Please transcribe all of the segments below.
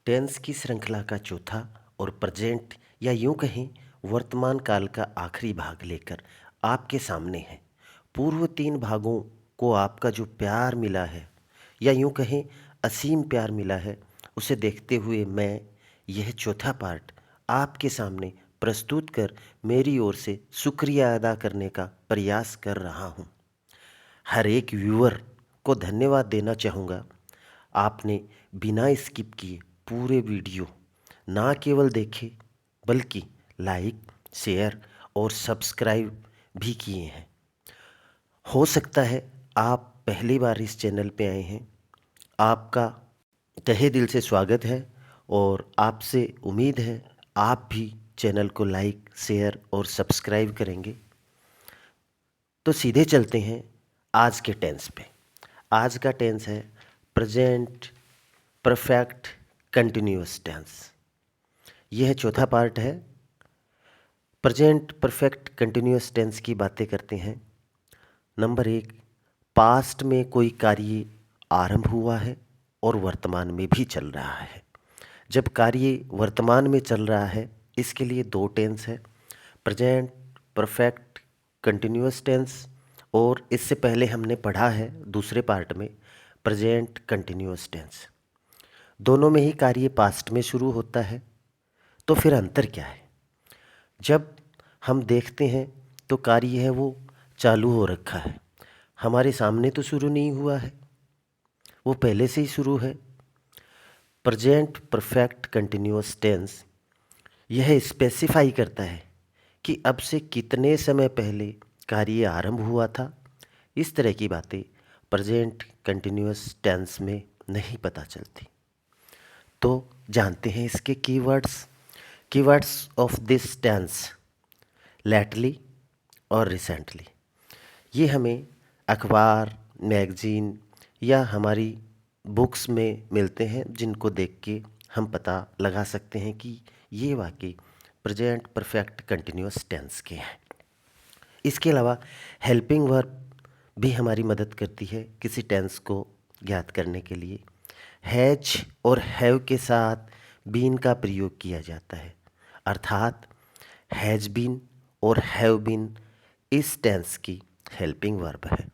Tense की श्रृंखला का चौथा और प्रेजेंट या यूं कहें वर्तमान काल का आखिरी भाग लेकर आपके सामने है। पूर्व तीन भागों को आपका जो प्यार मिला है या यूं कहें असीम प्यार मिला है, उसे देखते हुए मैं यह चौथा पार्ट आपके सामने प्रस्तुत कर मेरी ओर से शुक्रिया अदा करने का प्रयास कर रहा हूँ। हर एक व्यूअर को धन्यवाद देना चाहूँगा। आपने बिना स्किप किए पूरे वीडियो ना केवल देखे बल्कि लाइक, शेयर और सब्सक्राइब भी किए हैं। हो सकता है आप पहली बार इस चैनल पे आए हैं। आपका तहे दिल से स्वागत है और आपसे उम्मीद है आप भी चैनल को लाइक, शेयर और सब्सक्राइब करेंगे। तो सीधे चलते हैं आज के टेंस पे। आज का टेंस है प्रेजेंट परफेक्ट कंटिन्यूअस टेंस। यह चौथा पार्ट है। प्रेजेंट परफेक्ट कंटिन्यूअस टेंस की बातें करते हैं। नंबर 1, पास्ट में कोई कार्य आरंभ हुआ है और वर्तमान में भी चल रहा है। जब कार्य वर्तमान में चल रहा है, इसके लिए दो टेंस है, प्रेजेंट परफेक्ट कंटिन्यूअस टेंस, और इससे पहले हमने पढ़ा है दूसरे पार्ट में प्रेजेंट कंटिन्यूअस टेंस। दोनों में ही कार्य पास्ट में शुरू होता है। तो फिर अंतर क्या है? जब हम देखते हैं तो कार्य है वो चालू हो रखा है, हमारे सामने तो शुरू नहीं हुआ है, वो पहले से ही शुरू है। प्रेजेंट परफेक्ट कंटिन्यूअस टेंस यह स्पेसिफाई करता है कि अब से कितने समय पहले कार्य आरंभ हुआ था। इस तरह की बातें प्रेजेंट कंटिन्यूअस टेंस में नहीं पता चलती। तो जानते हैं इसके keywords of this tense. Lately और रिसेंटली, ये हमें अखबार, मैगजीन या हमारी बुक्स में मिलते हैं, जिनको देख के हम पता लगा सकते हैं कि ये वाकई प्रेजेंट परफेक्ट कंटिन्यूअस टेंस के हैं। इसके अलावा हेल्पिंग वर्ब भी हमारी मदद करती है किसी टेंस को ज्ञात करने के लिए। हैज और हैव के साथ बीन का प्रयोग किया जाता है, अर्थात हैज बीन और हैव बीन इस टेंस की हेल्पिंग वर्ब है।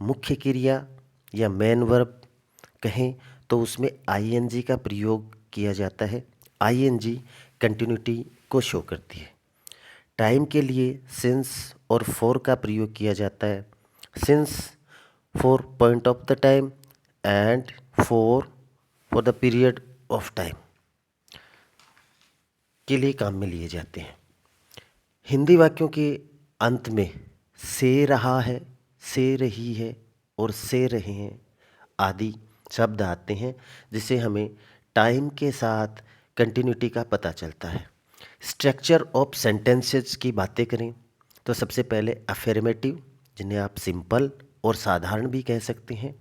मुख्य क्रिया या मेन वर्ब कहें तो उसमें आईएनजी का प्रयोग किया जाता है। आईएनजी कंटिन्यूटी को शो करती है। टाइम के लिए सिंस और फॉर का प्रयोग किया जाता है। Since for point of the time and for the period of time के लिए काम में लिए जाते हैं। हिंदी वाक्यों के अंत में से रहा है, से रही है और से रहे हैं आदि शब्द आते हैं, जिससे हमें टाइम के साथ कंटिन्यूटी का पता चलता है। स्ट्रक्चर ऑफ सेंटेंसेस की बातें करें तो सबसे पहले अफर्मेटिव, जिन्हें आप सिंपल और साधारण भी कह सकते हैं,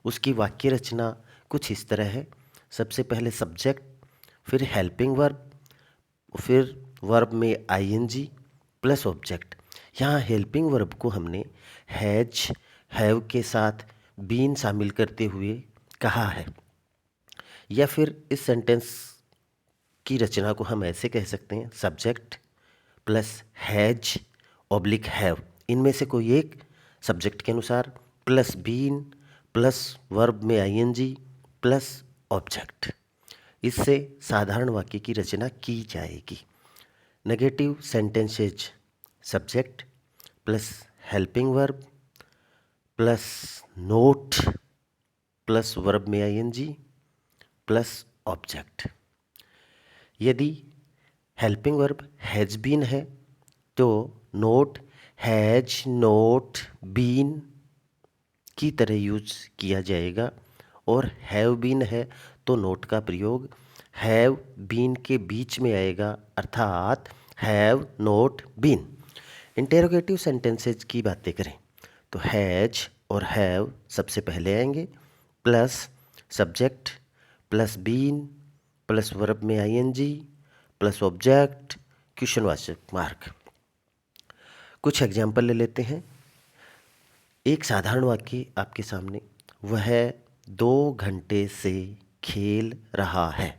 उसकी वाक्य रचना कुछ इस तरह है। सबसे पहले सब्जेक्ट, फिर हेल्पिंग वर्ब, फिर वर्ब में आईएनजी प्लस ऑब्जेक्ट। यहाँ हेल्पिंग वर्ब को हमने हैज, हैव के साथ बीन शामिल करते हुए कहा है। या फिर इस सेंटेंस की रचना को हम ऐसे कह सकते हैं, subject plus has oblique have, इनमें से कोई एक सब्जेक्ट के अनुसार, प्लस बीन प्लस वर्ब में आईएनजी प्लस ऑब्जेक्ट। इससे साधारण वाक्य की रचना की जाएगी। Negative sentences, subject plus helping verb plus note plus verb में आईएनजी प्लस ऑब्जेक्ट। यदि हेल्पिंग वर्ब हैज बीन है तो नोट हैज नोट बीन की तरह यूज किया जाएगा, और हैव बीन है तो नोट का प्रयोग हैव बीन के बीच में आएगा, अर्थात have not been. Interrogative sentences की बातें करें तो हैज और हैव सबसे पहले आएंगे, plus subject plus been plus verb में आईएनजी प्लस ऑब्जेक्ट क्वेश्चनवाचक मार्क। कुछ एग्जाम्पल ले लेते हैं। एक साधारण वाक्य आपके सामने, वह 2 घंटे से खेल रहा है।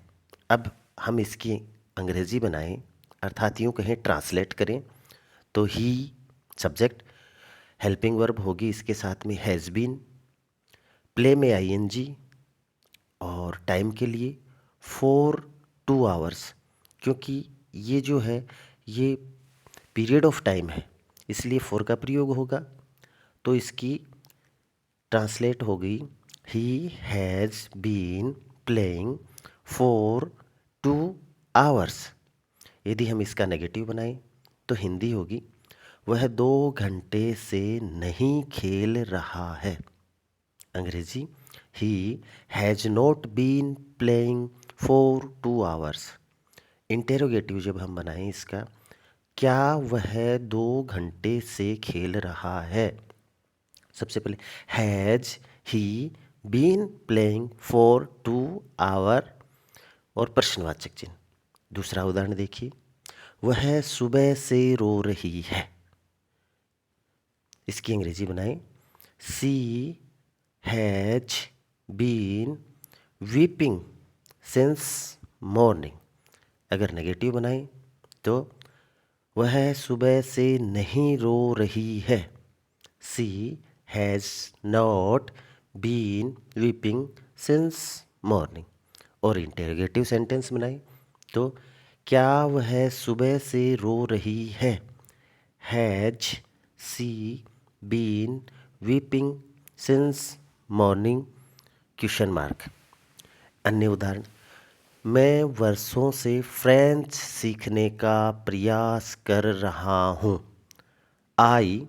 अब हम इसकी अंग्रेजी बनाएं, अर्थात यूँ कहें ट्रांसलेट करें तो ही सब्जेक्ट, हेल्पिंग वर्ब होगी इसके साथ में हैज़ बीन, प्ले में आईएनजी और टाइम के लिए 2 क्योंकि ये जो है ये पीरियड ऑफ टाइम है इसलिए फोर का प्रयोग होगा। तो इसकी ट्रांसलेट हो गई he has been playing for 2 hours. यदि हम इसका नेगेटिव बनाएं तो हिंदी होगी वह 2 घंटे से नहीं खेल रहा है। अंग्रेजी he has not been playing for 2 hours. Interrogative जब हम बनाएं इसका, क्या वह 2 घंटे से खेल रहा है। सबसे पहले has he been playing for 2 hour और प्रश्नवाचक चिन्ह। दूसरा उदाहरण देखिए, वह सुबह से रो रही है। इसकी अंग्रेजी बनाएं, she has been weeping since morning. अगर नेगेटिव बनाएं तो वह सुबह से नहीं रो रही है। She has not been weeping since morning. और इंटेरोगेटिव सेंटेंस बनाएं तो क्या वह सुबह से रो रही है। Has she been weeping since morning question mark. अन्य उदाहरण, मैं वर्षों से फ्रेंच सीखने का प्रयास कर रहा हूँ। आई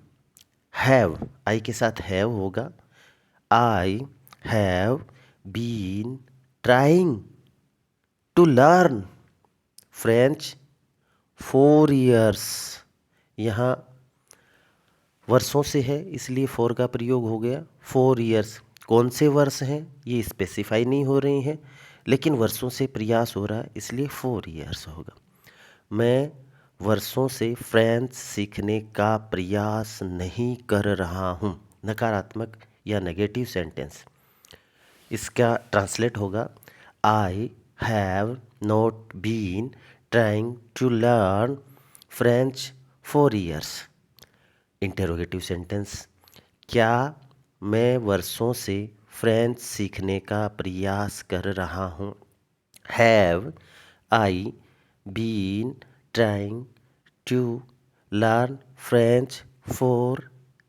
हैव, आई के साथ हैव होगा, I have been trying to learn French 4 years। यहाँ वर्षों से है इसलिए 4 का प्रयोग हो गया। 4 years कौन से वर्ष हैं ये स्पेसिफाई नहीं हो रहे हैं, लेकिन वर्षों से प्रयास हो रहा है इसलिए 4 years होगा। मैं वर्षों से फ्रेंच सीखने का प्रयास नहीं कर रहा हूँ। नकारात्मक या नेगेटिव सेंटेंस, इसका ट्रांसलेट होगा I have not been trying to learn French 4 years। Interrogative sentence, क्या मैं वर्षों से फ्रेंच सीखने का प्रयास कर रहा हूँ। Have I been trying to learn French 4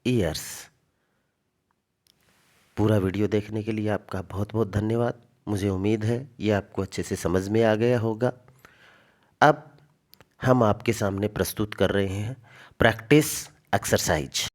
years। पूरा वीडियो देखने के लिए आपका बहुत बहुत धन्यवाद। मुझे उम्मीद है ये आपको अच्छे से समझ में आ गया होगा। अब हम आपके सामने प्रस्तुत कर रहे हैं प्रैक्टिस एक्सरसाइज।